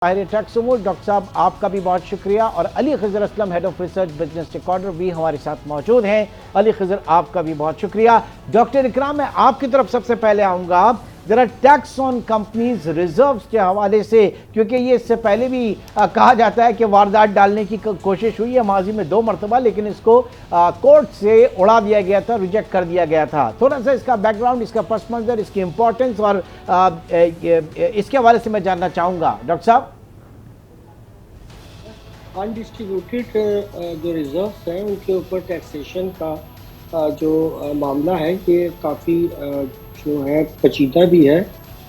Doctor साहब आपका भी बहुत शुक्रिया। और Ali Khizar Aslam, head of research Business Recorder भी हमारे साथ मौजूद हैं। अली खिजर आपका भी बहुत शुक्रिया। डॉक्टर इकराम, मैं आपकी तरफ सबसे पहले आऊँगा जरा टैक्स ऑन कंपनीज रिजर्व्स के हवाले से, क्योंकि ये इससे पहले भी कहा जाता है कि वारदात डालने की कोशिश हुई है माजी में 2 मरतबा, लेकिन इसको कोर्ट से उड़ा दिया गया था, रिजेक्ट कर दिया गया था। थोड़ा सा इसका बैकग्राउंड, इसका पस मंजर, इसकी इंपॉर्टेंस और इसके हवाले से मैं जानना चाहूँगा डॉक्टर साहब। अनडिस्ट्रीब्यूटेड जो रिजर्व्स हैं उनके ऊपर टैक्सेशन का जो मामला है ये काफ़ी जो है पेचीदा भी है,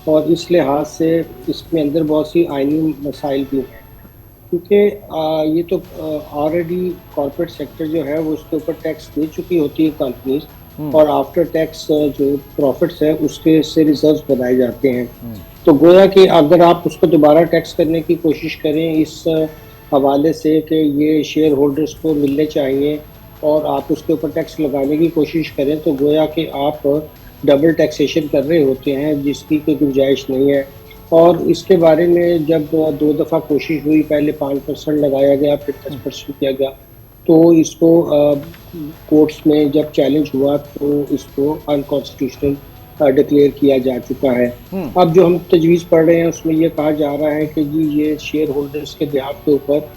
और इस लिहाज से इसमें अंदर बहुत सी आइनी मसाइल भी हैं, क्योंकि ये तो ऑलरेडी कॉर्पोरेट सेक्टर जो है वो उसके ऊपर टैक्स दे चुकी होती है कंपनीज, और आफ्टर टैक्स जो प्रॉफिट्स है उसके से रिजर्व्स बनाए जाते हैं। तो गोया कि अगर आप उसको दोबारा टैक्स करने की कोशिश करें इस हवाले से कि ये शेयर होल्डर्स को मिलने चाहिए और आप उसके ऊपर टैक्स लगाने की कोशिश करें, तो गोया कि आप डबल टैक्सेशन कर रहे होते हैं जिसकी कोई गुंजाइश नहीं है। और इसके बारे में जब 2 दफ़ा कोशिश हुई, पहले 5% लगाया गया, फिर 10% किया गया, तो इसको कोर्ट्स में जब चैलेंज हुआ तो इसको अनकॉन्स्टिट्यूशनल डिक्लेयर किया जा चुका है। अब जो हम तजवीज़ पढ़ रहे हैं उसमें ये कहा जा रहा है कि जी ये शेयर होल्डर्स के बिहाफ के ऊपर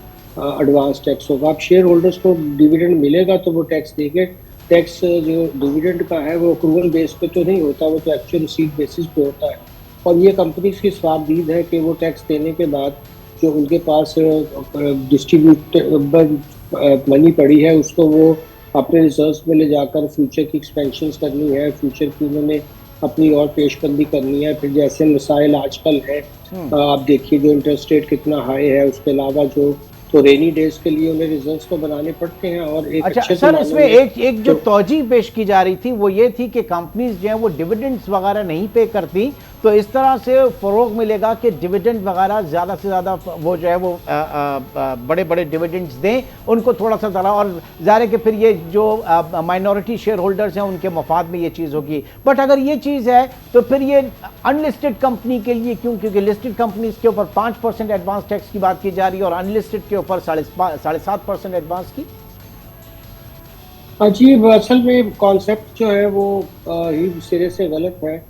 एडवांस टैक्स होगा। अब शेयर होल्डर्स को डिविडेंड मिलेगा तो वो टैक्स देंगे। टैक्स जो डिविडेंड का है वो अक्रूवल बेस पे तो नहीं होता, वो तो एक्चुअल रिसीट बेसिस पे होता है, और ये कंपनीज की स्वाबदीद है कि वो टैक्स देने के बाद जो उनके पास डिस्ट्रीब्यूटेबल मनी पड़ी है उसको वो अपने रिजर्व्स में ले जाकर फ्यूचर की एक्सपेंशन करनी है, फ्यूचर की उन्होंने अपनी और पेशबंदी करनी है। फिर जैसे मसाइल आजकल है, आप देखिए जो इंटरेस्ट रेट कितना हाई है, उसके अलावा जो तो रेनी डेज के लिए उन्हें रिजर्व्स तो बनाने पड़ते हैं। और एक अच्छा सर, इसमें एक जो तौजी पेश की जा रही थी वो ये थी कि कंपनीज जो है वो डिविडेंड्स वगैरह नहीं पे करती, तो इस तरह से फरोग मिलेगा कि डिविडेंड वगैरह ज़्यादा से ज़्यादा वो जो है वो बड़े बड़े डिविडेंड्स दें उनको थोड़ा सा ज़रा, और ज़ाहिर है कि फिर ये जो माइनॉरिटी शेयर होल्डर्स हैं उनके मफाद में ये चीज़ होगी। बट अगर ये चीज़ है तो फिर ये अनलिस्टेड कंपनी के लिए क्यों? क्योंकि लिस्टेड कंपनीज के ऊपर 5% एडवांस टैक्स की बात की जा रही है और अनलिस्टेड के ऊपर 7.5% एडवांस की। अजीब, असल में कॉन्सेप्ट जो है वो ही सिरे से गलत है।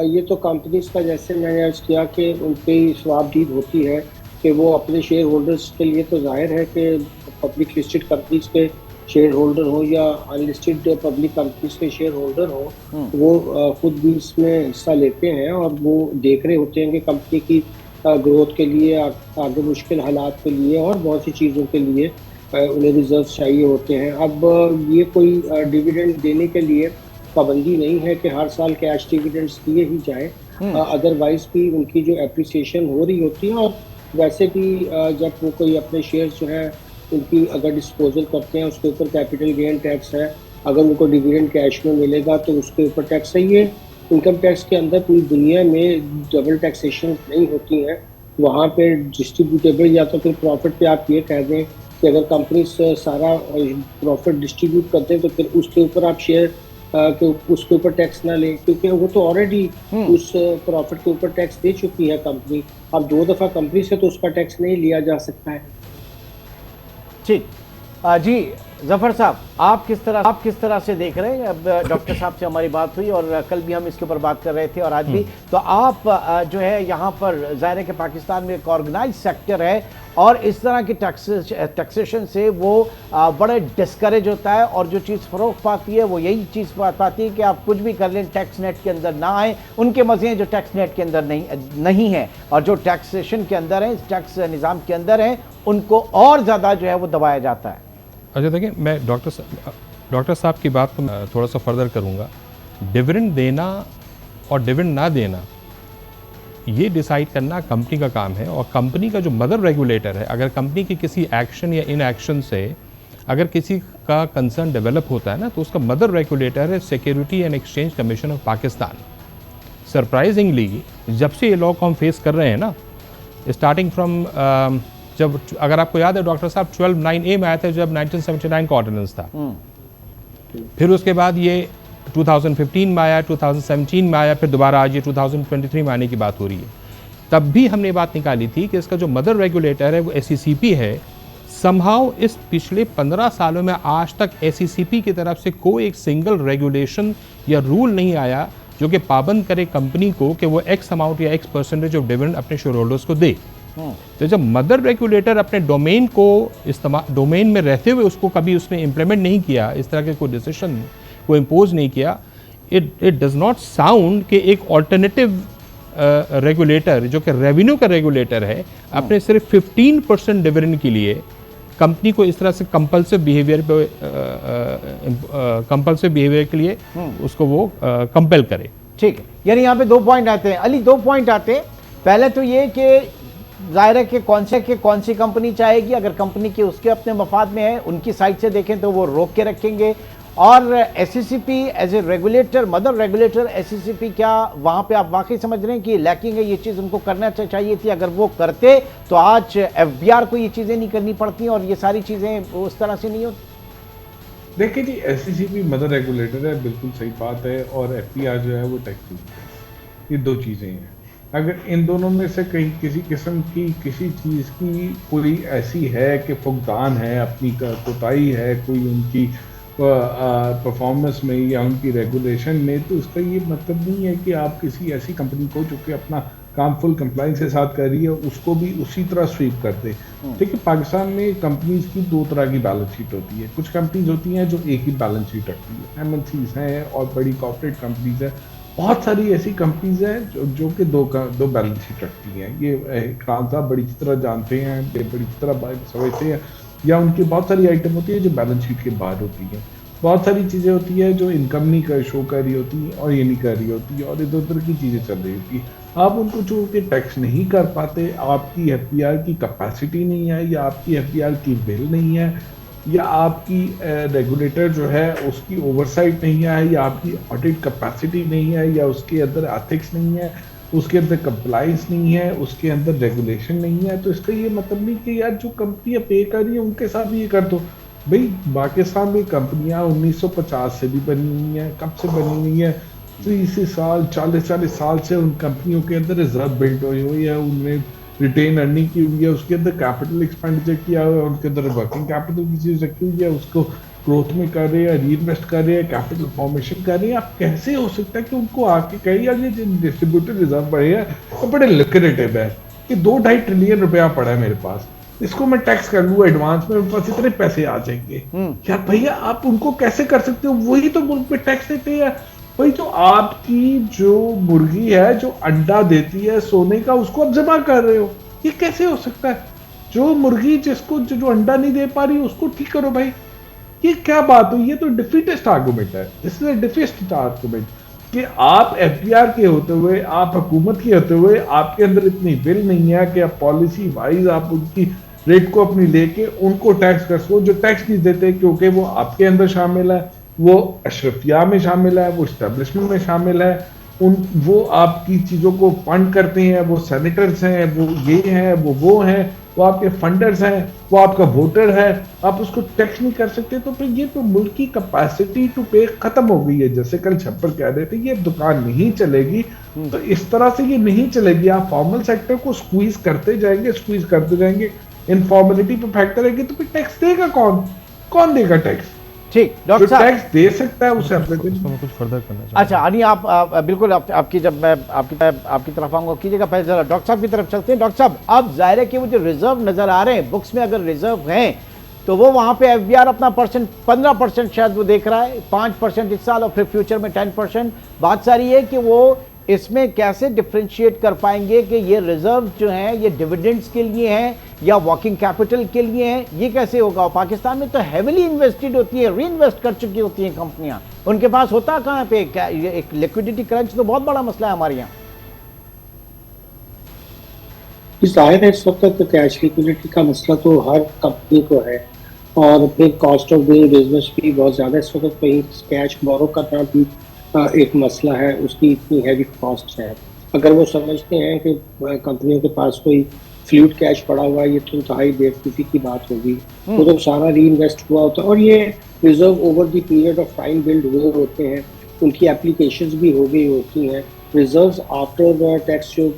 ये तो कंपनीज का, जैसे मैंने अर्ज किया कि उनकी स्वाबदीद होती है कि वो अपने शेयर होल्डर्स के लिए, तो जाहिर है कि पब्लिक लिस्टेड कंपनीज के शेयर होल्डर हो या अनलिस्टेड पब्लिक कंपनीज के शेयर होल्डर हो, वो खुद भी इसमें हिस्सा लेते हैं और वो देख रहे होते हैं कि कंपनी की ग्रोथ के लिए, आगे मुश्किल हालात के लिए और बहुत सी चीज़ों के लिए उन्हें रिजर्व चाहिए होते हैं। अब ये कोई डिविडेंड देने के लिए पाबंदी नहीं है कि हर साल कैश डिविडेंड्स दिए ही जाएं, अदरवाइज भी उनकी जो एप्रिसिएशन हो रही होती है। और वैसे भी जब वो कोई अपने शेयर्स जो है उनकी अगर डिस्पोजल करते हैं उसके ऊपर कैपिटल गेन टैक्स है, अगर उनको डिविडेंड कैश में मिलेगा तो उसके ऊपर टैक्स है। ये इनकम टैक्स के अंदर पूरी दुनिया में डबल टैक्सेशन नहीं होती है। वहाँ पे डिस्ट्रीब्यूटेबल या तो फिर प्रॉफिट पे आप ये कह दें कि अगर कंपनी सारा प्रॉफिट डिस्ट्रीब्यूट करते हैं तो फिर उसके ऊपर आप शेयर के उसके ऊपर टैक्स ना लें, क्योंकि वो तो ऑलरेडी उस प्रॉफिट के ऊपर टैक्स दे चुकी है कंपनी। अब 2 दफ़ा कंपनी से तो उसका टैक्स नहीं लिया जा सकता है। ठीक जी, जफर साहब आप किस तरह से देख रहे हैं? अब डॉक्टर साहब से हमारी बात हुई और कल भी हम इसके ऊपर बात कर रहे थे और आज भी, तो आप जो है यहाँ पर ज़ाहिर है कि पाकिस्तान में एक ऑर्गेनाइज सेक्टर है और इस तरह की टैक्सेशन से वो बड़े डिस्करेज होता है, और जो चीज़ फ़रोग पाती है वो यही चीज़ पाती है कि आप कुछ भी कर लें, टैक्स नेट के अंदर ना आए। उनके मज़े हैं जो टैक्स नेट के अंदर नहीं है, और जो टैक्सेशन के अंदर है, टैक्स निज़ाम के अंदर है, उनको और ज़्यादा जो है वो दबाया जाता है। अच्छा देखिए, मैं डॉक्टर साहब की बात को थोड़ा सा फर्दर करूँगा। डिविडेंड देना और डिविडेंड ना देना ये डिसाइड करना कंपनी का काम है, और कंपनी का जो मदर रेगुलेटर है, अगर कंपनी की किसी एक्शन या इन एक्शन से अगर किसी का कंसर्न डेवलप होता है ना, तो उसका मदर रेगुलेटर है security and exchange commission of Pakistan. Surprisingly जब से ये लॉ को हम फेस कर रहे हैं ना, स्टार्टिंग फ्रॉम जब, अगर आपको याद है डॉक्टर साहब, 12(9)(a) में आया था जब 1979 का ऑर्डिनेंस था, फिर उसके बाद ये 2015 में आया, 2017 में आया, फिर दोबारा आज ये 2023 में आने की बात हो रही है। तब भी हमने बात निकाली थी कि इसका जो मदर रेगुलेटर है वो SECP है। समहाउ इस पिछले 15 सालों में आज तक SECP की तरफ से कोई एक सिंगल रेगुलेशन या रूल नहीं आया जो कि पाबंद करे कंपनी को कि वो X अमाउंट या X% ऑफ डिविडेंड अपने शेयर होल्डर्स को दे। तो जब मदर रेगुलेटर अपने डोमेन को डोमेन में रहते हुए उसको कभी उसने इम्प्लीमेंट नहीं किया, इस तरह के कोई डिसीजन को इम्पोज नहीं किया, इट डज नॉट साउंड कि एक ऑल्टरनेटिव रेगुलेटर जो कि रेवेन्यू का रेगुलेटर है अपने सिर्फ 15% डिविडेंड के लिए कंपनी को इस तरह से कंपल्सिव बिहेवियर के लिए उसको वो कंपेल करे। ठीक है, यानी यहाँ पे 2 पॉइंट आते हैं अली, 2 पॉइंट आते हैं। पहले तो ये कि जाहिर है कि कौन सी कंपनी चाहेगी, अगर कंपनी के उसके अपने मफाद में है, उनकी साइड से देखें तो वो रोक के रखेंगे। और SECP as a regulator, mother regulator SECP, क्या वहाँ पे आप वाकई समझ रहे हैं कि लैकिंग है, ये चीज़ उनको करना चाहिए थी? अगर वो करते तो आज FBR को ये चीज़ें नहीं करनी पड़ती और ये सारी चीज़ें उस तरह से नहीं होती। देखिए जी, SECP मदर रेगुलेटर है, बिल्कुल सही बात है, और FBR जो है वो टैक्स है। ये 2 चीज़ें हैं। अगर इन दोनों में से कहीं किसी किस्म की किसी चीज़ की कोई ऐसी है कि फुकदान है, अपनी कोताही है कोई उनकी परफॉर्मेंस में या उनकी रेगुलेशन में, तो उसका ये मतलब नहीं है कि आप किसी ऐसी कंपनी को जो कि अपना काम फुल कंप्लाइंस के साथ कर रही है उसको भी उसी तरह स्वीप कर दे। देखिए, पाकिस्तान में कंपनीज की 2 तरह की बैलेंस शीट होती है। कुछ कंपनीज होती हैं जो एक ही बैलेंस शीट रखती है, MNCs हैं और बड़ी कॉर्पोरेट कंपनीज हैं। बहुत सारी ऐसी कंपनीज हैं जो कि दो बैलेंस शीट रखती हैं। ये खान साहब बड़ी तरह जानते हैं, बड़ी तरह समझते हैं, या उनकी बहुत सारी आइटम होती है जो बैलेंस शीट के बाहर होती है। बहुत सारी चीज़ें होती है जो इनकम नहीं कर शो कर रही होती है और ये नहीं कर रही होती है और इधर उधर की चीज़ें चल रही होती है। आप उनको जो कि टैक्स नहीं कर पाते, आपकी FBR की कैपेसिटी नहीं है, या आपकी FBR की बिल नहीं है, या आपकी रेगुलेटर जो है उसकी ओवरसाइट नहीं है, या आपकी ऑडिट कैपेसिटी नहीं है, या उसके अंदर एथिक्स नहीं है, उसके अंदर कंप्लाइंस नहीं है, उसके अंदर रेगुलेशन नहीं है, तो इसका ये मतलब नहीं कि यार जो कंपनियां पे कर रही हैं उनके साथ ये कर दो। भाई, पाकिस्तान में कंपनियां 1950 से भी बनी हुई हैं। कब से बनी हुई हैं? 30 साल 40 साल से उन कंपनियों के अंदर रिजर्व बिल्ड हुई है, उनमें रिटेन अर्निंग की हुई है, उसके अंदर कैपिटल एक्सपेंडिचर किया हुआ है, उनके अंदर वर्किंग कैपिटल की चीज़ रखी हुई है, उसको ग्रोथ में कर रहे हैं, री इन्वेस्ट कर रहे हैं, कैपिटल फॉर्मेशन कर रहे हैं। आप कैसे हो सकता है कि उनको आके कहे यार ये डिस्ट्रीब्यूटेड रिजर्व बढ़े हैं तो बड़े लुक्रेटिव है, कि 2-2.5 ट्रिलियन रुपया पड़ा है मेरे पास, इसको मैं टैक्स कर लूँ एडवांस में, मेरे पास इतने पैसे आ जाएंगे। यार भैया, आप उनको कैसे कर सकते हो? वही तो मुल्क पे टैक्स देते हैं। भाई, तो आपकी जो मुर्गी है जो अंडा देती है सोने का, उसको आप जमा कर रहे हो, ये कैसे हो सकता है? जो मुर्गी जिसको जो अंडा नहीं दे पा रही उसको ठीक करो भाई, ये क्या बात हुई? ये तो डिफीटेस्ट आर्गुमेंट है। This is a defeatist argument कि आप FBR के होते हुए, आप हुकूमत के होते हुए, आपके अंदर इतनी विल नहीं है कि आप पॉलिसी वाइज आप उनकी रेट को अपनी लेके उनको टैक्स कर सको। जो टैक्स नहीं देते क्योंकि वो आपके अंदर शामिल है, वो अशरफिया में शामिल है, वो इस्टेब्लिशमेंट में शामिल है, वो आपकी चीज़ों को फंड करते हैं, वो सेनेटर्स हैं, वो ये हैं, वो हैं, वो आपके फंडर्स हैं, वो आपका वोटर है, आप उसको टैक्स नहीं कर सकते। तो फिर ये तो मुल्क की कैपेसिटी टू पे खत्म हो गई है। जैसे कल छप्पर कह रहे थे, ये दुकान नहीं चलेगी, तो इस तरह से ये नहीं चलेगी। आप फॉर्मल सेक्टर को स्क्वीज करते जाएंगे, इनफॉर्मेलिटी पे फैक्टर रहेगी, तो फिर टैक्स देगा कौन देगा टैक्स? ठीक, डॉक्टर साहब टैक्स दे सकता है उसे अपने कुछ फर्दर करना चाहिए। अच्छा अली, आप बिल्कुल आपकी जब मैं आपकी तरफ आऊंगा कीजिएगा। पहले जरा डॉक्टर साहब की तरफ चलते हैं। डॉक्टर साहब, अब जाहिर है कि वो जो रिजर्व नजर आ रहे हैं बुक्स में, अगर रिजर्व हैं तो वो वहां पे FBR अपना 15% शायद वो देख रहा है, 5% इस साल और फिर फ्यूचर में 10%। बात सारी है कि वो इसमें कैसे डिफ्रेंशिएट कर पाएंगे कि ये रिजर्व जो हैं ये डिविडेंड्स के लिए हैं या वर्किंग कैपिटल के लिए हैं? ये कैसे होगा? पाकिस्तान में तो हेविली इन्वेस्टेड होती है, री इन्वेस्ट कर चुकी होती हैं कंपनियां, उनके पास होता कहाँ पे? ये एक लिक्विडिटी क्रंच तो बहुत बड़ा मसला है हमारे यहाँ। जाहिर है इस वक्त तो कैश लिक्विडिटी का मसला तो हर कंपनी को है, और फिर कॉस्ट ऑफ डूइंग बिजनेस भी बहुत ज़्यादा इस वक्त कहीं कैश बोरो करना भी एक मसला है, उसकी इतनी हैवी कॉस्ट है। अगर वो समझते हैं कि कंपनियों के पास कोई फ्लूइड कैश पड़ा हुआ है, ये तो इंतहाई बेवकूफ़ी की बात होगी। वो तो सारा री इन्वेस्ट हुआ होता है, और ये reserve over the period of time build हुए होते हैं, उनकी एप्लीकेशंस भी हो गई होती हैं, रिजर्व्स आफ्टर टैक्स जो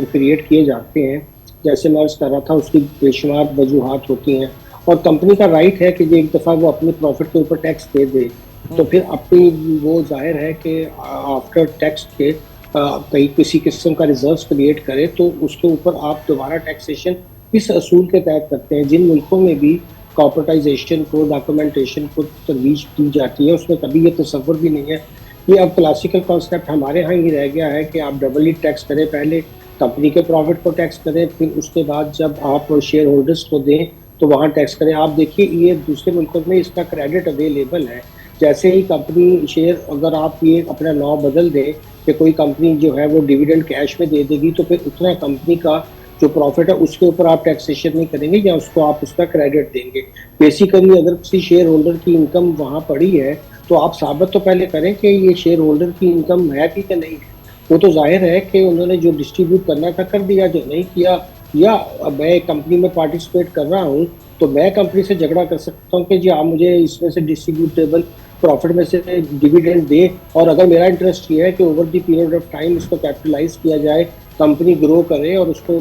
क्रिएट किए जाते हैं, जैसे मैं कर रहा था, उसकी बेशुमार वजूहात होती हैं और कंपनी का राइट है कि एक दफ़ा वो अपने प्रॉफिट के ऊपर टैक्स दे दे, तो फिर अपनी वो जाहिर है कि आफ्टर टैक्स के कहीं किसी किस्म का रिजर्व्स क्रिएट करे तो उसके ऊपर आप दोबारा टैक्सेशन इस असूल के तहत करते हैं। जिन मुल्कों में भी कॉर्पोरेटाइजेशन को, डॉक्यूमेंटेशन को तरवीज दी जाती है, उसमें कभी ये तस्वर भी नहीं है। ये अब क्लासिकल कॉन्सेप्ट हमारे यहाँ ही रह गया है कि आप डबल टैक्स करें, पहले कंपनी के प्रॉफिट को टैक्स करें, फिर उसके बाद जब आप शेयर होल्डर्स को दें तो वहाँ टैक्स करें। आप देखिए ये दूसरे मुल्कों में इसका क्रेडिट अवेलेबल है। जैसे ही कंपनी शेयर, अगर आप ये अपना लॉ बदल दें कि कोई कंपनी जो है वो डिविडेंड कैश में दे देगी, तो फिर उतना कंपनी का जो प्रॉफिट है उसके ऊपर आप टैक्सेशन नहीं करेंगे या उसको आप उसका क्रेडिट देंगे। बेसिकली अगर किसी शेयर होल्डर की इनकम वहाँ पड़ी है तो आप साबित तो पहले करें कि ये शेयर होल्डर की इनकम है कि नहीं है। वो तो जाहिर है कि उन्होंने जो डिस्ट्रीब्यूट करना था कर दिया, जो नहीं किया, या मैं कंपनी में पार्टिसिपेट कर रहा हूँ तो मैं कंपनी से झगड़ा कर सकता हूँ कि जी आप मुझे इसमें से डिस्ट्रीब्यूटेबल प्रॉफिट में से डिविडेंड दे, और अगर मेरा इंटरेस्ट ये है कि over the period of time इसको कैपिटलाइज किया जाए, कंपनी ग्रो करे और उसको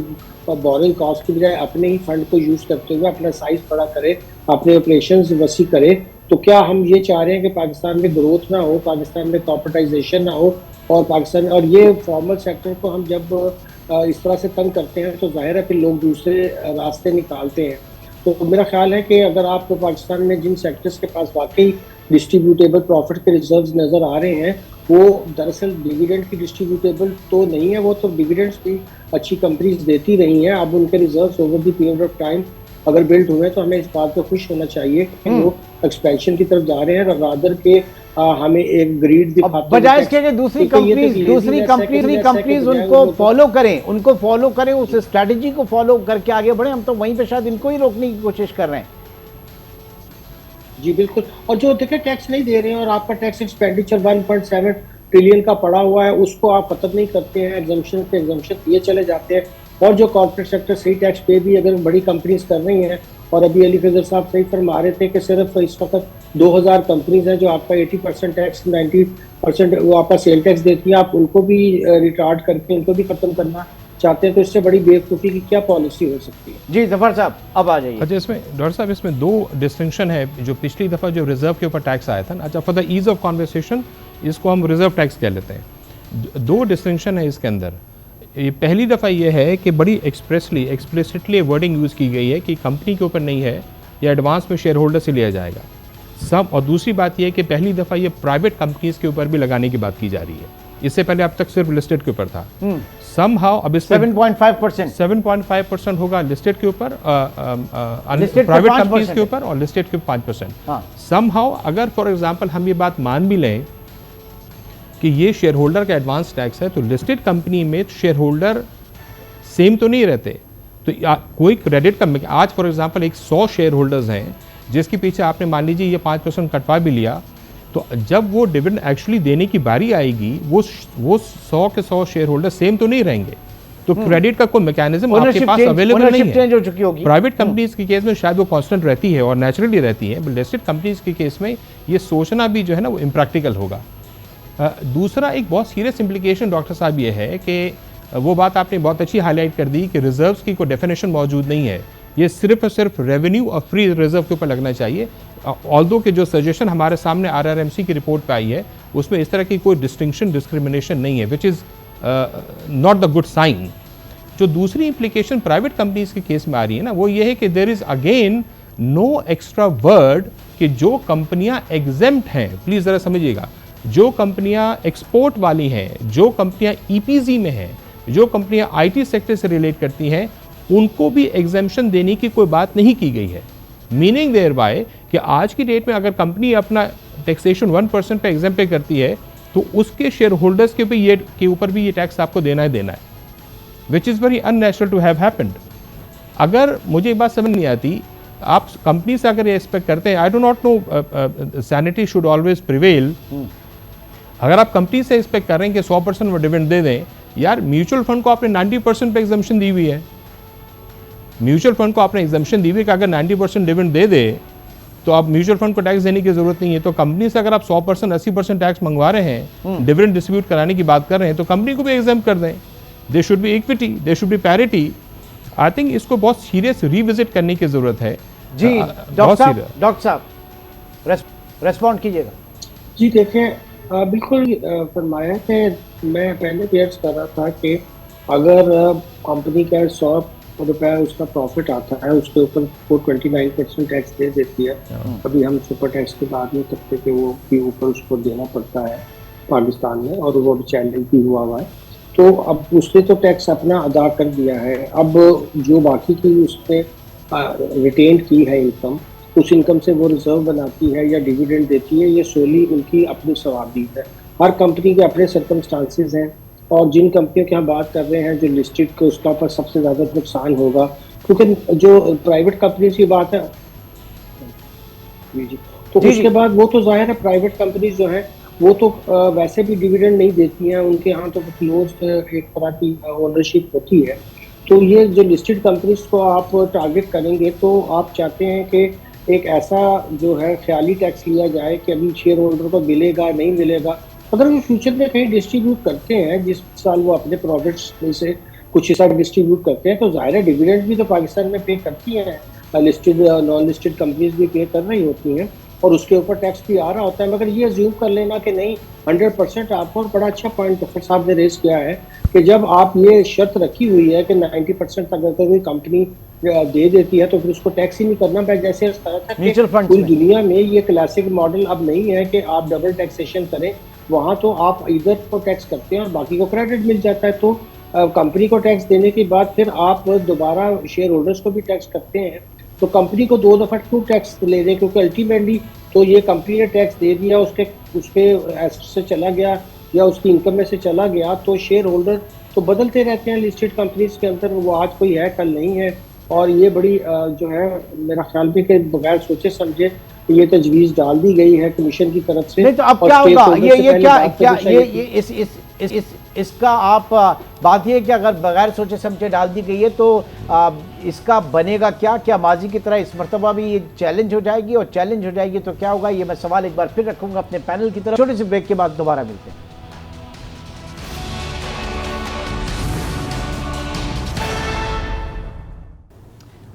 बोरिंग कॉस्ट की बजाय अपने ही फंड को यूज़ करते हुए अपना साइज बड़ा करे, अपने ऑपरेशंस वसी करे, तो क्या हम ये चाह रहे हैं कि पाकिस्तान में ग्रोथ ना हो, पाकिस्तान में कॉर्पोरेटाइजेशन ना हो, और पाकिस्तान और ये फॉर्मल सेक्टर को हम जब इस तरह से तंग करते हैं तो जाहिर है फिर लोग दूसरे रास्ते निकालते हैं। तो मेरा ख्याल है कि अगर आपको पाकिस्तान में जिन सेक्टर्स के पास वाकई डिस्ट्रीब्यूटेबल प्रॉफिट के रिजर्व्स नज़र आ रहे हैं, वो दरअसल डिविडेंड की डिस्ट्रीब्यूटेबल तो नहीं है, वो तो डिविडेंड्स भी अच्छी कंपनीज देती रही हैं। अब उनके reserves over the period of time अगर बिल्ड हुए तो हमें इस बात पर खुश होना चाहिए कि वो एक्सपेंशन की तरफ जा रहे हैं, रादर के हमें एक ग्रीड दिखाते बजाय इसके कि दूसरी कंपनीज उनको फॉलो करें, उस स्ट्रेटजी को फॉलो करके आगे बढ़े। हम तो वहीं पे शायद इनको ही रोकने की कोशिश कर रहे हैं। जी बिल्कुल। और जो देखिए टैक्स नहीं दे रहे हैं और आपका टैक्स एक्सपेंडिचर 1.7 ट्रिलियन का पड़ा हुआ है, उसको आप खत्म नहीं करते हैं, एग्जम्पशन पे एग्जम्पशन ये चले जाते हैं। और जो कॉर्पोरेट सेक्टर सही टैक्स पे भी अगर बड़ी कंपनीज कर रही हैं, और अभी अली फजल साहब सही फरमा रहे थे कि सिर्फ इस वक्त 2000 कंपनीज हैं जो आपका 80% टैक्स, 90% वो आपका सेल टैक्स देती है, आप उनको भी रिटार्ड करके उनको भी खत्म करना चाहते हैं, तो इससे बड़ी बेवकूफ़ी की क्या पॉलिसी हो सकती है? जी जफर साहब अब आ जाइए। अच्छा, इसमें डॉक्टर साहब इसमें दो डिस्टिंक्शन है। जो पिछली दफ़ा जो रिजर्व के ऊपर टैक्स आया था ना, अच्छा for the ease of conversation इसको हम रिजर्व टैक्स कह लेते हैं। दो डिस्टिंक्शन है इसके अंदर। ये पहली दफ़ा ये है कि बड़ी एक्सप्लिसिटली वर्डिंग यूज़ की गई है कि कंपनी के ऊपर नहीं है, या एडवांस में शेयर होल्डर से लिया जाएगा सब। और दूसरी बात यह है कि पहली दफ़ा ये प्राइवेट कंपनीज़ के ऊपर भी लगाने की बात की जा रही है। इससे पहले अब तक सिर्फ लिस्टेड के ऊपर था। समहाउ अब इस 7.5% होगा लिस्टेड के ऊपर, प्राइवेट कंपनीज के ऊपर, और लिस्टेड के 5%। समहाउ अगर फॉर एग्जांपल हम ये बात मान भी लें कि ये शेयर होल्डर का एडवांस टैक्स है, तो लिस्टेड कंपनी में शेयर होल्डर सेम तो नहीं रहते। तो कोई क्रेडिट का, आज फॉर एग्जांपल एक 100 शेयर होल्डर्स हैं जिसके पीछे आपने मान लीजिए ये 5% कटवा भी लिया, तो जब वो डिविडेंड एक्चुअली देने की बारी आएगी, वो 100 के 100 शेयर होल्डर सेम तो नहीं रहेंगे। तो क्रेडिट का कोई मैकेनिज्म आपके पास अवेलेबल नहीं है। प्राइवेट कंपनीज के केस में शायद वो कांस्टेंट रहती है और नेचुरली रहती है, लिस्टेड कंपनीज के केस में ये सोचना भी जो है ना वो इम्प्रैक्टिकल होगा। दूसरा एक बहुत सीरियस इम्प्लीकेशन डॉक्टर साहब ये है कि वो बात आपने बहुत अच्छी हाईलाइट कर दी कि रिजर्व्स की कोई डेफिनेशन मौजूद नहीं है। ये सिर्फ और सिर्फ रेवेन्यू और फ्री रिजर्व के ऊपर लगना चाहिए। ऑल्दो के जो सजेशन हमारे सामने RRMC की रिपोर्ट पे आई है, उसमें इस तरह की कोई डिस्क्रिमिनेशन नहीं है, which is not the good sign. जो दूसरी इम्प्लीकेशन प्राइवेट कंपनीज के केस में आ रही है ना, वो ये है कि there is again no extra word कि जो कंपनियां एग्जेम्प्ट हैं, प्लीज़ ज़रा समझिएगा, जो कंपनियां एक्सपोर्ट वाली हैं, जो कंपनियां EPZ में हैं, जो कंपनियां IT सेक्टर से रिलेट करती हैं, उनको भी एग्जेम्पशन देने की कोई बात नहीं की गई है। मीनिंग देयर बाय कि आज की डेट में अगर कंपनी अपना टैक्सेशन 1% पे एग्जेम्प्ट करती है, तो उसके शेयर होल्डर्स के ऊपर भी ये टैक्स आपको देना है, which is very unnatural to have happened. अगर मुझे एक बात समझ नहीं आती, आप कंपनी से अगर ये एक्सपेक्ट करते हैं, I do not know, sanity should always prevail. अगर आप कंपनी से एक्सपेक्ट कर रहे हैं कि 100% वो डिविडेंड दे दें, यार म्यूचुअल फंड को आपने 90% पे एग्जम्पशन दी हुई है। म्यूचुअल फंड को आपने एग्जम्पशन दी हुई कि अगर 90% डिविडेंड दे दे तो आप म्यूचुअल फंड को टैक्स देने की जरूरत नहीं है। तो कंपनी से अगर आप 100% 80% टैक्स मंगवा रहे हैं, डिविडेंड डिस्ट्रीब्यूट कराने की बात कर रहे हैं, तो कंपनी को भी एग्जाम कर दें। They should be equity, they should be parity. I think इसको बहुत सीरियस रिविजिट करने की जरूरत है। जी डॉक्टर साहब रेस्पॉन्ड कीजिएगा। जी देखिए, बिल्कुल फरमाया कि मैं पहले भी अर्ज कर रहा था कि अगर कंपनी का 100 रुपया उसका प्रॉफिट आता है, उसके ऊपर वो 29% टैक्स दे देती है। अभी हम सुपर टैक्स के बाद में तबके के वो भी ऊपर उसको देना पड़ता है पाकिस्तान में, और वो चैलेंज भी हुआ है। तो अब उसने तो टैक्स अपना अदा कर दिया है। अब जो बाकी की उसने रिटेन की है इनकम, उस इनकम से वो रिजर्व बनाती है या डिविडेंड देती है, ये सोली उनकी अपनी सवाबदीद है। हर कंपनी के अपने सर्कमस्टांसिस हैं, और जिन कंपनियों की हम बात कर रहे हैं जो लिस्टेड को, उसका पर सबसे ज़्यादा नुकसान होगा, क्योंकि जो प्राइवेट कंपनीज की बात है जी, तो उसके बाद वो तो जाहिर है प्राइवेट कंपनीज जो है वो तो वैसे भी डिविडेंड नहीं देती हैं, उनके यहाँ तो क्लोज एक तरह की ओनरशिप होती है। तो ये जो लिस्टेड कंपनीज को आप टारगेट करेंगे, तो आप चाहते हैं कि एक ऐसा जो है ख्याली टैक्स लिया जाए कि अभी शेयर होल्डर को मिलेगा नहीं मिलेगा। अगर वो फ्यूचर में कहीं डिस्ट्रीब्यूट करते हैं, जिस साल वो अपने प्रॉफिट्स में से कुछ हिस्सा डिस्ट्रीब्यूट करते हैं, तो ज़ाहिर है डिविडेंड भी तो पाकिस्तान में पे करती हैं, लिस्टेड नॉन लिस्टेड कंपनीज भी पे कर रही होती हैं, और उसके ऊपर टैक्स भी आ रहा होता है। मगर ये अज्यूम कर लेना कि नहीं 100% आपको, बड़ा अच्छा पॉइंट डॉक्टर साहब ने रेज किया है कि जब आप ये शर्त रखी हुई है कि 90% अगर कोई कंपनी दे देती है तो फिर उसको टैक्स ही नहीं करना। मैं जैसे कहा था कि पूरी दुनिया में ये क्लासिक मॉडल अब नहीं है कि आप डबल टैक्सेशन करें, वहाँ तो आप इधर को टैक्स करते हैं और बाकी को क्रेडिट मिल जाता है। तो कंपनी को टैक्स देने के बाद फिर आप दोबारा शेयर होल्डर्स को भी टैक्स करते हैं, तो कंपनी को 2 दफ़ा क्यों टैक्स ले रहे? क्योंकि अल्टीमेटली तो ये कंपनी ने टैक्स दे दिया, उसके एसेट से चला गया या उसकी इनकम में से चला गया, तो शेयर होल्डर तो बदलते रहते हैं लिस्टेड कंपनीज के अंदर, वो आज कोई है कल नहीं है। और ये बड़ी जो है मेरा ख्याल भी कि बगैर सोचे समझे ये तजवीज़ डाल दी गई है कमीशन की तरफ से। नहीं तो अब क्या होगा? ये इसका आप बात ये है कि अगर बगैर सोचे समझे डाल दी गई है तो इसका बनेगा क्या? क्या माजी की तरह इस मरतबा भी ये चैलेंज हो जाएगी? और चैलेंज हो जाएगी तो क्या होगा? ये मैं सवाल एक बार फिर रखूंगा अपने पैनल की तरफ। छोटे से ब्रेक के बाद दोबारा मिलते हैं।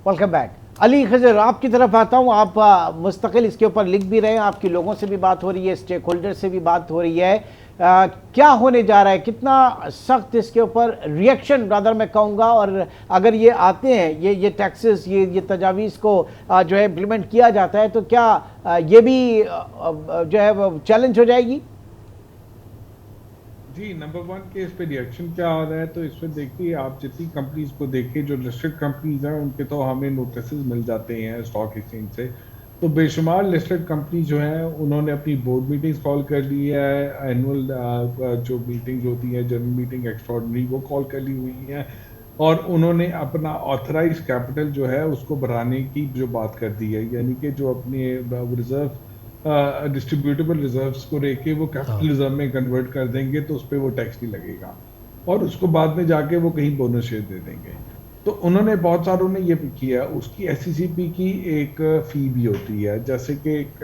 Welcome back. अली खजर, आपकी तरफ आता हूँ। आप मुस्तकिल इसके ऊपर लिख भी रहे हैं, आपके लोगों से भी बात हो रही है, स्टेक होल्डर से भी बात हो रही है। क्या होने जा रहा है? कितना सख्त इसके ऊपर रिएक्शन रादर मैं कहूँगा, और अगर ये आते हैं ये टैक्सेस, ये तजावीज़ को जो है इम्प्लीमेंट किया जाता है, तो क्या ये भी जो है चैलेंज हो जाएगी? जी, नंबर 1 के इस पे रिएक्शन क्या आ रहा है, तो इस पे देखिए आप जितनी कंपनीज को देखिए जो लिस्टेड कंपनीज हैं उनके तो हमें नोटिस मिल जाते हैं स्टॉक एक्सचेंज से। तो बेशुमार लिस्टेड कंपनी जो हैं उन्होंने अपनी बोर्ड मीटिंग्स कॉल कर ली है, एनुअल जो मीटिंग्स होती हैं, जनरल मीटिंग, एक्स्ट्राऑर्डिनरी, वो कॉल कर ली हुई हैं, और उन्होंने अपना ऑथराइज कैपिटल जो है उसको बढ़ाने की जो बात कर दी है, यानी कि जो अपने रिजर्व डिस्ट्रीब्यूटेबल रिजर्व्स को लेके वो कैपिटल रिजर्व में कन्वर्ट कर देंगे, तो उस पर वो टैक्स नहीं लगेगा, और उसको बाद में जाके वो कहीं बोनस शेयर दे देंगे। तो उन्होंने बहुत सारों ने ये किया। उसकी SCCP की एक फ़ी भी होती है, जैसे कि एक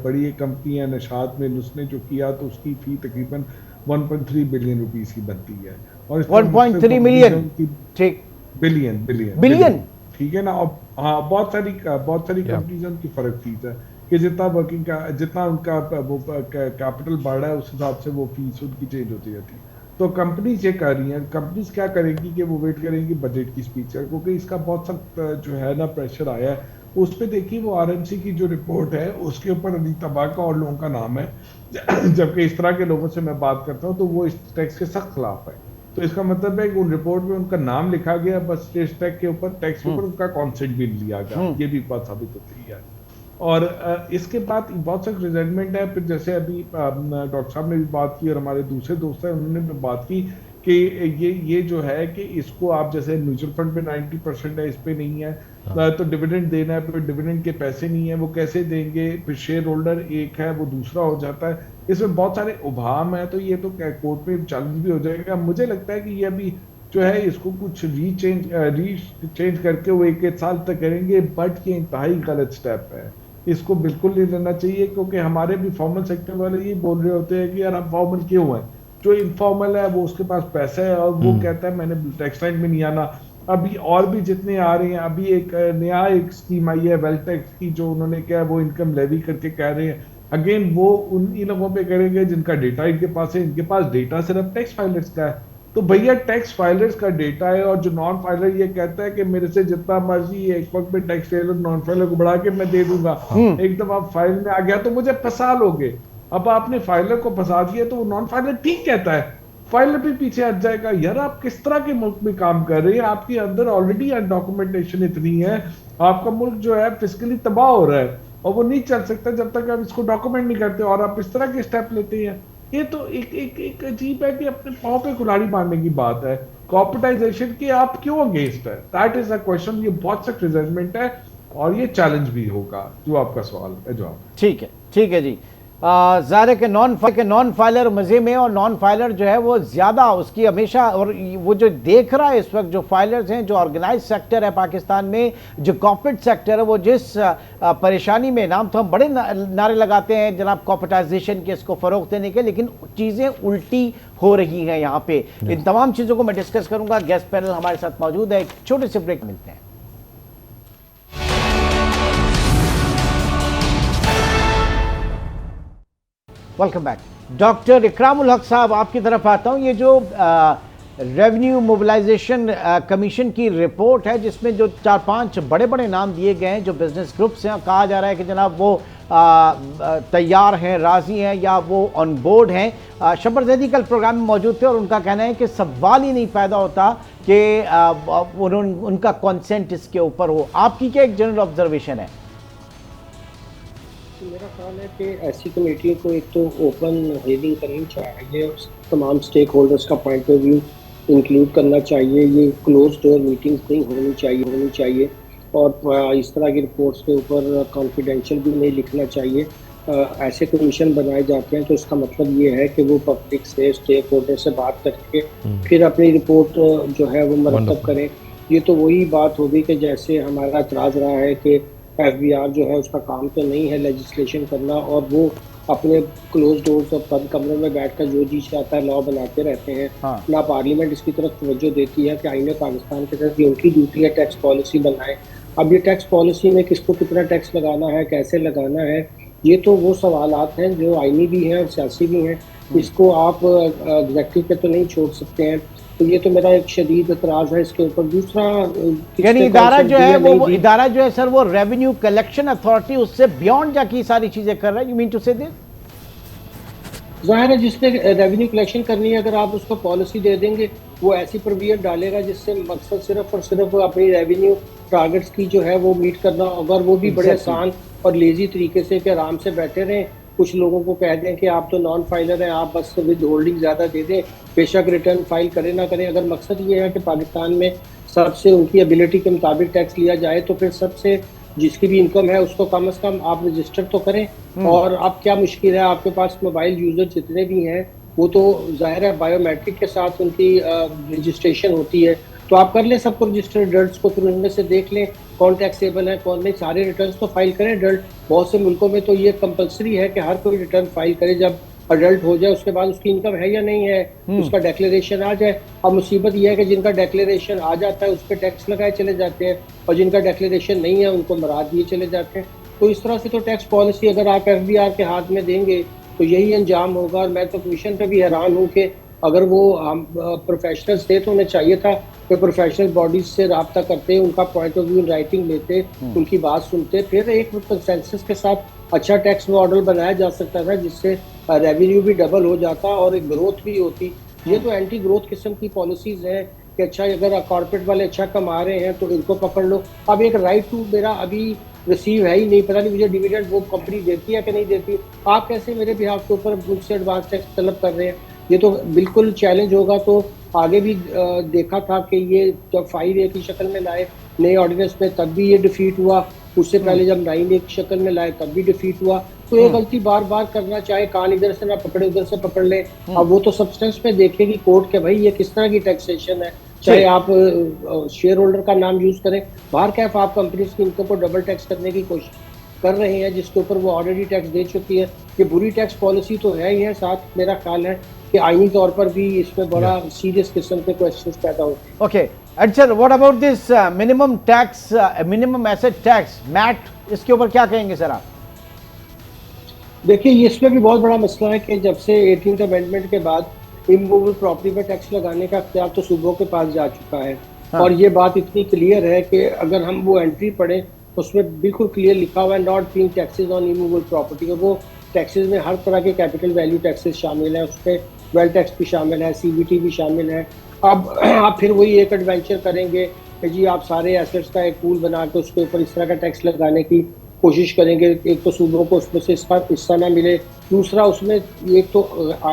बड़ी एक कंपनी है निशात में, उसने जो किया तो उसकी फ़ी तकरीबन 1.3 बिलियन रुपीस की बनती है। और 1.3 मिलियन, ठीक, बिलियन, ठीक है ना। और हाँ, बहुत सारी कंपनीज उनकी फ़र्क फीस है कि जितना उनका वो कैपिटल बढ़ रहा है उस हिसाब से वो फीस उनकी चेंज होती रहती है। तो कंपनीज ये कर रही हैं। कंपनीज क्या करेंगी कि वो वेट करेंगी बजट की स्पीच का, क्योंकि इसका बहुत सख्त जो है ना प्रेशर आया है। उस पर देखिए वो RMC की जो रिपोर्ट है उसके ऊपर अली तबाका और लोगों का नाम है, जबकि इस तरह के लोगों से मैं बात करता हूँ तो वो इस टैक्स के सख्त खिलाफ है। तो इसका मतलब है कि उन रिपोर्ट में उनका नाम लिखा गया, बस इस टैक्स के ऊपर उनका कॉन्सेंट भी लिया गया। ये भी बात साबित होती है। और इसके बाद बहुत सख्त रिजेंटमेंट है। फिर जैसे अभी डॉक्टर साहब ने भी बात की और हमारे दूसरे दोस्त हैं उन्होंने भी बात की कि ये जो है कि इसको आप जैसे म्यूचुअल फंड पे 90% है, इस पे नहीं है, तो डिविडेंड देना है, फिर डिविडेंड के पैसे नहीं है, वो कैसे देंगे? फिर शेयर होल्डर एक है वो दूसरा हो जाता है। इसमें बहुत सारे उभाम है, तो ये तो कोर्ट में चैलेंज भी हो जाएगा। मुझे लगता है कि ये अभी जो है इसको कुछ रीचेंज करके वो 1 साल तक करेंगे, बट ये इंतहाई गलत स्टेप है। इसको बिल्कुल नहीं लेना चाहिए, क्योंकि हमारे भी फॉर्मल सेक्टर वाले ये बोल रहे होते हैं कि यार हम फॉर्मल क्यों हैं। जो इनफॉर्मल है वो उसके पास पैसा है और वो कहता है मैंने टैक्स लाइन में नहीं आना। अभी और भी जितने आ रहे हैं, अभी एक नया एक स्कीम आई है वेल्थ टैक्स की, जो उन्होंने क्या है वो इनकम लेवी करके कह रहे हैं। अगेन वो इन लोगों पे करेंगे जिनका डेटा इनके पास है। इनके पास डेटा सिर्फ टैक्स फाइलर्स का है, तो भैया टैक्स फाइलर्स का डेटा है, और जो नॉन फाइलर ये कहता है कि मेरे से जितना मर्जी एक वक्त में टैक्स फाइलर नॉन फाइलर को बढ़ा के मैं दे दूंगा। एक दफा फाइल में आ गया तो मुझे फंसा लोगे। अब आपने फाइलर को फंसा दिया तो वो नॉन फाइलर ठीक कहता है, फाइलर भी पीछे हट जाएगा। यार आप किस तरह के मुल्क में काम कर रहे हैं? आपके अंदर ऑलरेडी अनडॉक्यूमेंटेशन इतनी है, आपका मुल्क जो है फिजिकली तबाह हो रहा है, और वो नहीं चल सकता जब तक आप इसको डॉक्यूमेंट नहीं करते, और आप इस तरह के स्टेप लेते हैं। ये तो एक अजीब है कि अपने पाँव पे कुल्हाड़ी मारने की बात है। कॉर्पोरेटाइजेशन की आप क्यों अगेंस्ट है? That is a question. ये बहुत सख्त रिजल्टमेंट है और ये चैलेंज भी होगा, जो आपका सवाल है जवाब। ठीक है जी। ज़ाहिर है कि नॉन फाइलर मज़े में, और नॉन फाइलर जो है वो ज़्यादा उसकी हमेशा, और वो जो देख रहा है इस वक्त जो फाइलर्स हैं, जो ऑर्गेनाइज सेक्टर है पाकिस्तान में, जो कॉर्पोरेट सेक्टर है, वो जिस परेशानी में, नाम तो हम बड़े नारे लगाते हैं जनाब कॉर्पोरेटाइजेशन के, इसको फ़रोग देने के, लेकिन चीज़ें उल्टी हो रही हैं यहाँ पे। इन तमाम चीज़ों को मैं डिस्कस करूँगा। गेस्ट पैनल हमारे साथ मौजूद है। एक छोटे से ब्रेक मिलते हैं। Welcome back. डॉक्टर इकरामुल हक साहब, आपकी तरफ आता हूं। ये जो रेवेन्यू मोबिलाइजेशन कमीशन की रिपोर्ट है, जिसमें जो 4-5 बड़े बड़े नाम दिए गए हैं, जो बिजनेस ग्रुप्स हैं, कहा जा रहा है कि जनाब वो तैयार हैं, राजी हैं, या वो ऑन बोर्ड हैं। शब्बर जैदी कल प्रोग्राम में मौजूद थे और उनका कहना है कि सवाल ही नहीं पैदा होता कि उनका कंसेंट इसके ऊपर हो। आपकी क्या एक जनरल ऑब्जर्वेशन है? मेरा ख्याल है कि ऐसी कमेटियों को एक तो ओपन हियरिंग करनी चाहिए, तमाम स्टेक होल्डर्स का पॉइंट ऑफ व्यू इंक्लूड करना चाहिए। ये क्लोज डोर मीटिंग्स नहीं होनी चाहिए और इस तरह की रिपोर्ट्स के ऊपर कॉन्फिडेंशियल भी नहीं लिखना चाहिए। ऐसे कमीशन बनाए जाते हैं तो इसका मतलब ये है कि वो पब्लिक से, स्टेक होल्डर से बात करके फिर अपनी रिपोर्ट जो है वो मरतब करें। ये तो वही बात होगी कि जैसे हमारा एतराज़ रहा है कि FBR जो है उसका काम तो नहीं है लेजिस्लेशन करना, और वो अपने क्लोज डोर्स और बंद कमरों में बैठकर जो जी चाहता है लॉ बनाते रहते हैं। ना पार्लियामेंट इसकी तरफ तवज्जो देती है कि आईने पाकिस्तान के तहत उनकी ड्यूटी है टैक्स पॉलिसी बनाए। अब ये टैक्स पॉलिसी में किसको कितना टैक्स लगाना है, कैसे लगाना है, ये तो वो सवालात हैं जो आईनी भी हैं और सियासी भी हैं। इसको आप एग्जेक्टिव पे तो नहीं छोड़ सकते हैं। तो ये तो मेरा एक शदीद एतराज़ है इसके ऊपर। दूसरा, यानी इदारा जो है वो इदारा जो है सर, वो रेवेन्यू कलेक्शन अथॉरिटी, उससे बियॉन्ड जाके सारी चीजें कर रहा है। यू मीन टू से दिस? जाहिर है जिसने रेवेन्यू कलेक्शन करनी है, अगर आप उसको पॉलिसी दे देंगे, वो ऐसी प्रोविजन डालेगा जिससे मकसद सिर्फ और सिर्फ अपनी रेवेन्यू टारगेट्स की जो है वो मीट करना, अगर वो भी बड़े आसान और लेजी तरीके से कि आराम से बैठे रहें। कुछ लोगों को कह दें कि आप तो नॉन फाइलर हैं, आप बस विद होल्डिंग ज़्यादा दे दें, बेशक रिटर्न फाइल करें ना करें। अगर मकसद ये है कि पाकिस्तान में सबसे उनकी एबिलिटी के मुताबिक टैक्स लिया जाए, तो फिर सबसे जिसकी भी इनकम है उसको कम से कम आप रजिस्टर तो करें। और अब क्या मुश्किल है, आपके पास मोबाइल यूजर जितने भी हैं वो तो जाहिर है बायोमेट्रिक के साथ उनकी रजिस्ट्रेशन होती है, तो आप कर लें सबको रजिस्टर अडल्ट्स को, फिर उनमें से देख लें कौन टैक्सेबल है कौन नहीं। सारे रिटर्न्स तो फाइल करें अडल्ट। बहुत से मुल्कों में तो ये कंपलसरी है कि हर कोई रिटर्न फाइल करे जब अडल्ट हो जाए, उसके बाद उसकी इनकम है या नहीं है उसका डिक्लेरेशन आ जाए। अब मुसीबत यह है कि जिनका डिक्लेरेशन आ जाता है उस पर टैक्स लगाए चले जाते हैं, और जिनका डिक्लेरेशन नहीं है उनको मरा दिए चले जाते हैं। तो इस तरह से तो टैक्स पॉलिसी अगर आप FBR के हाथ में देंगे तो यही अंजाम होगा। और मैं तो कमीशन पर भी हैरान हूँ कि अगर वो हम प्रोफेशनल्स थे तो उन्हें चाहिए था कि प्रोफेशनल बॉडीज से रब्ता करते, उनका point of view in writing लेते, उनकी बात सुनते, फिर एक कंसेंसस के साथ अच्छा टैक्स मॉडल बनाया जा सकता था जिससे रेवेन्यू भी डबल हो जाता और एक ग्रोथ भी होती। ये तो एंटी ग्रोथ किस्म की पॉलिसीज हैं कि अच्छा अगर कॉर्पोरेट वाले अच्छा कमा रहे हैं तो इनको पकड़ लो। अब एक राइट टू मेरा अभी रिसीव है ही नहीं, पता नहीं मुझे डिविडेंड वो कंपनी देती है कि नहीं देती, आप कैसे मेरे बिहाफ के ऊपर मुझसे एडवांस टैक्स तलब कर रहे हैं? ये तो बिल्कुल चैलेंज होगा। तो आगे भी देखा था कि ये जब 5A की शक्ल में लाए नए ऑर्डिनेंस में तब भी ये डिफीट हुआ, उससे पहले जब 9A की शक्ल में लाए तब भी डिफीट हुआ। तो ये गलती बार बार करना, चाहे कान इधर से ना पकड़े उधर से पकड़ ले। अब वो तो सब्सटेंस में देखेगी कोर्ट के भाई ये किस तरह की टैक्सेशन है, चाहे आप शेयर होल्डर का नाम यूज करें, बाहर कैफ आप कंपनीज की इनकम को डबल टैक्स करने की कोशिश कर रहे हैं जिसके ऊपर वो ऑलरेडी टैक्स दे चुकी है। ये बुरी टैक्स पॉलिसी तो है ही है, साथ मेरा ख्याल है कि आईनी तौर पर भी इसमें बड़ा सीरियस किस्म के क्वेश्चंस पैदा होते हैं। Okay and sir, what about this minimum tax, minimum asset tax, MAT, इसके ऊपर क्या कहेंगे सर आप? देखिए, इसमें भी बहुत बड़ा मसला है कि जब से 18th अमेंडमेंट के बाद इमूवेबल प्रॉपर्टी पर टैक्स लगाने का अख्तियार तो सूबों के पास जा चुका है। हाँ। और ये बात इतनी क्लियर है कि अगर हम वो एंट्री पढ़ें तो उसमें बिल्कुल क्लियर लिखा हुआ है not being taxes on immovable property. और वो टैक्सेस में हर तरह के कैपिटल वैल्यू टैक्सेस शामिल है, उसमें वेल्थ टैक्स भी शामिल है, सीबीटी भी शामिल है। अब आप फिर वही एक एडवेंचर करेंगे कि जी आप सारे एसेट्स का एक पूल बना के उसके ऊपर इस तरह का टैक्स लगाने की कोशिश करेंगे। एक तो सूबों को उसमें से इसका हिस्सा ना मिले, दूसरा उसमें एक तो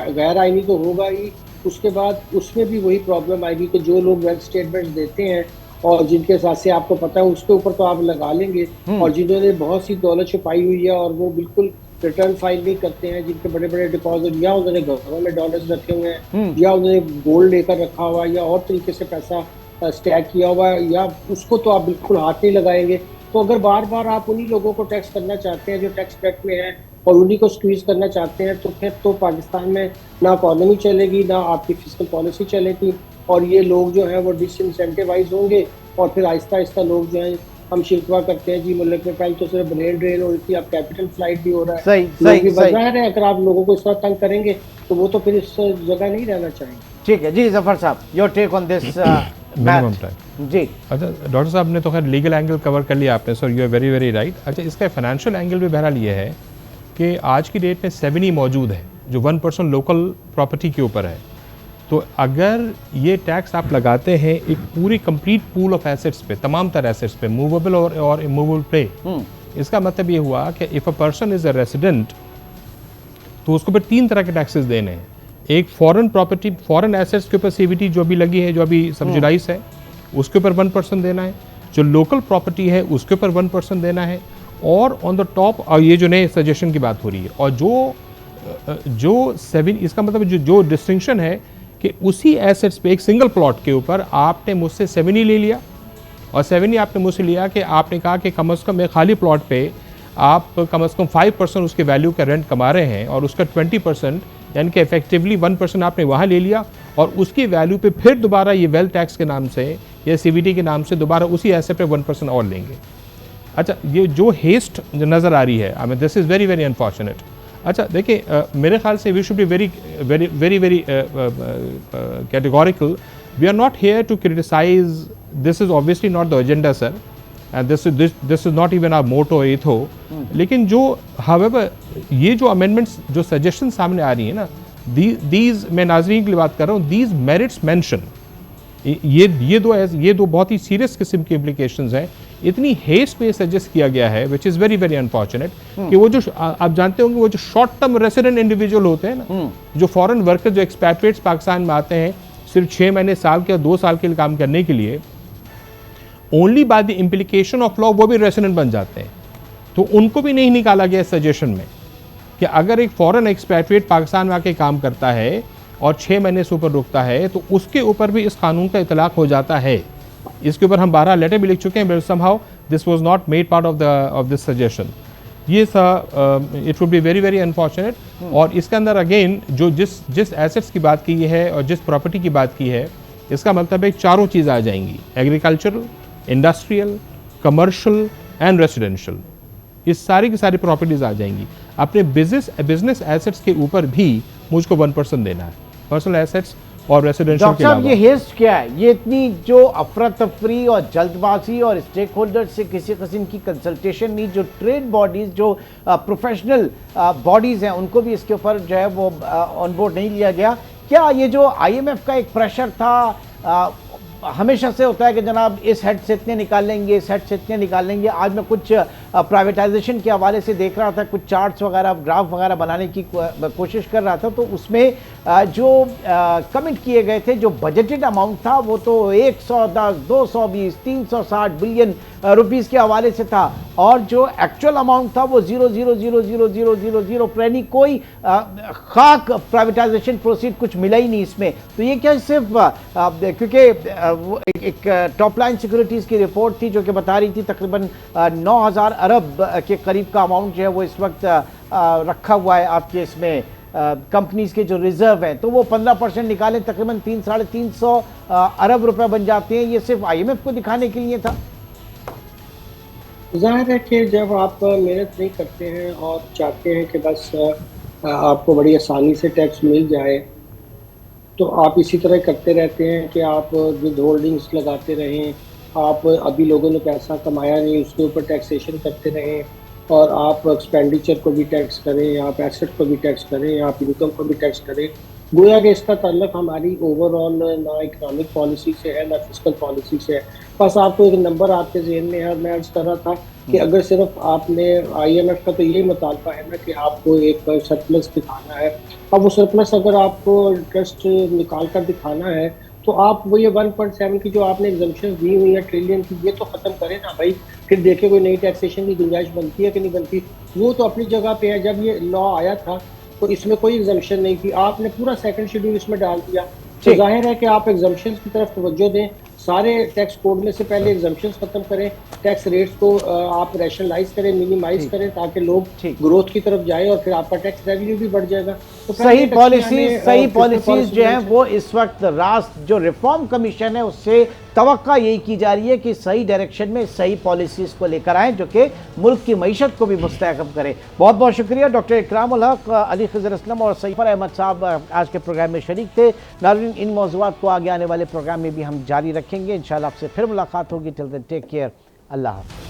गैर आइनी तो होगा ही, उसके बाद उसमें भी वही प्रॉब्लम आएगी कि जो लोग वेल्थ स्टेटमेंट्स देते हैं और जिनके साथ से आपको पता है उसके ऊपर तो आप लगा लेंगे, और जिन्होंने बहुत सी दौलत छुपाई हुई है और वो बिल्कुल रिटर्न फाइल नहीं करते हैं, जिनके बड़े बड़े डिपॉजिट या उन्होंने घरों में डॉलर्स रखे हुए हैं या उन्होंने गोल्ड लेकर रखा हुआ है या और तरीके से पैसा स्टैक किया हुआ है, या उसको तो आप बिल्कुल हाथ नहीं लगाएंगे। तो अगर बार बार आप उन्हीं लोगों को टैक्स करना चाहते हैं जो टैक्स ब्रैकेट में है और उन्हीं को स्क्वीज करना चाहते हैं, तो फिर तो पाकिस्तान में ना इकॉनमी चलेगी, ना आपकी फिस्कल पॉलिसी चलेगी, और ये लोग जो हैं वो डिसइंसेंटिवाइज होंगे। और फिर आहिस्ता आहिस्ता लोग जो हैं, हम शिकवा करते हैं जी मुल्क में पहले तो सिर्फ ब्रेन ड्रेन हो रही थी, अब कैपिटल फ्लाइट भी हो रहा है। सही वजह है, अगर आप लोगों को इस तरह तंग करेंगे तो वो तो फिर इस जगह नहीं रहना चाहेंगे। ठीक है जी, जफर साहब, your take on this minimum time. जी अच्छा डॉक्टर साहब ने तो खैर लीगल एंगल कवर कर लिया आपने, sir you are very very right. अच्छा, इसका फाइनेंशियल एंगल भी बहरहाल ये है कि आज की डेट में 7E मौजूद है जो 1% लोकल प्रॉपर्टी के ऊपर है। तो अगर ये टैक्स आप लगाते हैं एक पूरी कंप्लीट पूल ऑफ एसेट्स पे, तमाम तरह एसेट्स पे, मूवेबल और इमूवेबल पे, इसका मतलब ये हुआ कि if a person is a resident तो उसको फिर 3 तरह के टैक्सेस देने हैं। एक फॉरेन प्रॉपर्टी, फॉरेन एसेट्स के ऊपर सीवीटी जो अभी लगी है, जो अभी सब्सिडाइज है, उसके ऊपर 1% देना है। जो लोकल प्रॉपर्टी है उसके ऊपर 1% देना है। और ऑन द टॉप, और ये जो नए सजेशन की बात हो रही है, और जो 7, इसका मतलब जो डिस्टिंक्शन है कि उसी एसेट्स पे एक सिंगल प्लॉट के ऊपर आपने मुझसे 7E ले लिया, और 7E आपने मुझसे लिया कि आपने कहा कि कम से कम एक खाली प्लॉट पे आप कम से कम 5% उसके वैल्यू का रेंट कमा रहे हैं, और उसका 20% यानी कि इफेक्टिवली 1% आपने वहाँ ले लिया, और उसकी वैल्यू पे फिर दोबारा ये वेल्थ टैक्स के नाम से या सीवीटी के नाम से दोबारा उसी एसेट पे 1% और लेंगे। अच्छा, ये जो हेस्ट नज़र आ रही है, I mean this is very very unfortunate. अच्छा देखिए, मेरे ख्याल से we should be very very very very categorical. We are not here to criticize, this is obviously not the agenda sir, and this is not even our motto ethos. लेकिन जो however ये जो amendments, जो suggestion सामने आ रही है ना, these, मैं नाज़रीन के लिए बात कर रहा हूँ, दीज मेरिट्स मेंशन, ये दो बहुत ही सीरियस किस्म की इम्प्लीकेशंस हैं। इतनी हेस्ट में सजेस्ट किया गया है, which is very very unfortunate, कि वो जो आप जानते होंगे वो जो शॉर्ट टर्म रेसिडेंट इंडिविजुअल होते हैं ना, जो फॉरेन वर्कर, जो एक्सपैट्रिएट्स पाकिस्तान में आते हैं सिर्फ 6 महीने, साल के 2 साल के लिए काम करने के लिए, only by the implication of law वो भी रेसिडेंट बन जाते हैं। तो उनको भी नहीं निकाला गया सजेशन में कि अगर एक फॉरेन एक्सपैट्रिएट पाकिस्तान में आके काम करता है और 6 महीने से ऊपर रुकता है तो उसके ऊपर भी इस कानून का इतलाक हो जाता है। इसके ऊपर हम 12 लेटर भी लिख चुके हैं, but somehow this was not made part of this suggestion. ये it would be very very unfortunate. और इसके अंदर अगेन जो जिस एसेट्स की बात की है और जिस प्रॉपर्टी की बात की है, इसका मतलब है चारों चीज़ आ जाएंगी, agricultural, industrial, commercial and residential. इस सारी की सारी प्रॉपर्टीज आ जाएंगी। अपने बिजनेस एसेट्स के ऊपर भी मुझको 1% देना है, पर्सनल एसेट्स और रेसिडेंशियल के अलावा। ये हेस्ट क्या है? ये इतनी जो अफरा तफरी और जल्दबाजी और स्टेक होल्डर से किसी किस्म की कंसल्टेशन नहीं, जो ट्रेड बॉडीज, जो प्रोफेशनल बॉडीज हैं, उनको भी इसके ऊपर जो है वो ऑन बोर्ड नहीं लिया गया। क्या ये जो IMF का एक प्रेशर था, हमेशा से होता है कि जनाब इस हेड से इतने निकाल लेंगे, इस हेड से इतने निकाल लेंगे। आज मैं कुछ प्राइवेटाइजेशन के हवाले से देख रहा था, कुछ चार्ट्स वगैरह, ग्राफ वगैरह बनाने की कोशिश कर रहा था, तो उसमें जो कमिट किए गए थे, जो बजटेड अमाउंट था, वो तो 110, 220, 360 बिलियन रुपीस के हवाले से था। और जो एक्चुअल अमाउंट था वो 0.0000000 यानी कोई खाक प्राइवेटाइजेशन प्रोसीड कुछ मिला ही नहीं इसमें। तो ये क्या सिर्फ क्योंकि वो एक टॉप लाइन सिक्योरिटीज की रिपोर्ट थी जो कि बता रही थी तकरीबन 9,000 अरब के करीब का अमाउंट जो है वो इस वक्त रखा हुआ है आपके इसमें कंपनीज के जो रिजर्व हैं, तो वो 15% निकालें तकरीबन 300-350 अरब रुपए बन जाते हैं। ये सिर्फ IMF को दिखाने के लिए था। जाहिर है कि जब आप मेहनत नहीं करते हैं और चाहते हैं कि बस आपको बड़ी आसानी से टैक्स मिल जाए, तो आप इसी तरह करते रहते हैं कि आप विद होल्डिंग्स लगाते रहें, आप अभी लोगों ने पैसा कमाया नहीं उसके ऊपर टैक्सेशन करते रहें, और आप एक्सपेंडिचर को भी टैक्स करें, आप एसेट को भी टैक्स करें, आप इनकम को भी टैक्स करें। गोया कि इसका ताल्लुक हमारी ओवरऑल ना इकनॉमिक पॉलिसी से है ना फिस्कल पॉलिसी से है। बस आपको एक नंबर आपके जहन में है, और मैं अर्ज कर रहा था कि अगर सिर्फ आपने IMF का तो यही मुतालबा है ना कि आपको एक सरप्लस दिखाना है। अब वो सरप्लस अगर आपको इंटरेस्ट निकाल कर दिखाना है तो आप वो ये 1.7 की जो आपने एग्जम्पशन दी हुई है ट्रिलियन की, ये तो ख़त्म करें ना भाई, फिर देखें कोई नई टैक्सेशन की गुंजाइश बनती है कि नहीं बनती। वो तो अपनी जगह पे है। जब ये लॉ आया था तो इसमें कोई एग्जम्पशन नहीं थी, आपने पूरा सेकंड शेड्यूल इसमें डाल दिया। तो जाहिर है कि आप एग्जम्पशन की तरफ तवज्जो दें, सारे टैक्स कोड में से पहले एग्जम्पशन खत्म करें, टैक्स रेट्स को आप रैशनलाइज करें, मिनिमाइज करें, ताकि लोग ग्रोथ की तरफ जाए और फिर आपका टैक्स रेवेन्यू भी बढ़ जाएगा। तो सही पॉलिसीज जो हैं वो इस वक्त राष्ट्र जो रिफॉर्म कमीशन है उससे तवक्का यही की जा रही है कि सही डायरेक्शन में सही पॉलिसीज को लेकर आएँ जो कि मुल्क की मईशत को भी मुस्तहकम करें। बहुत बहुत शुक्रिया डॉक्टर इकरामुल हक, अली खिज़र असलम और सईफर अहमद साहब आज के प्रोग्राम में शरीक थे। नाज़रीन, इन मौज़ूआत को आगे आने वाले प्रोग्राम में भी हम जारी रखेंगे। इंशाअल्लाह आपसे फिर मुलाकात होगी। Till then take care. अल्लाह हाफ़िज़।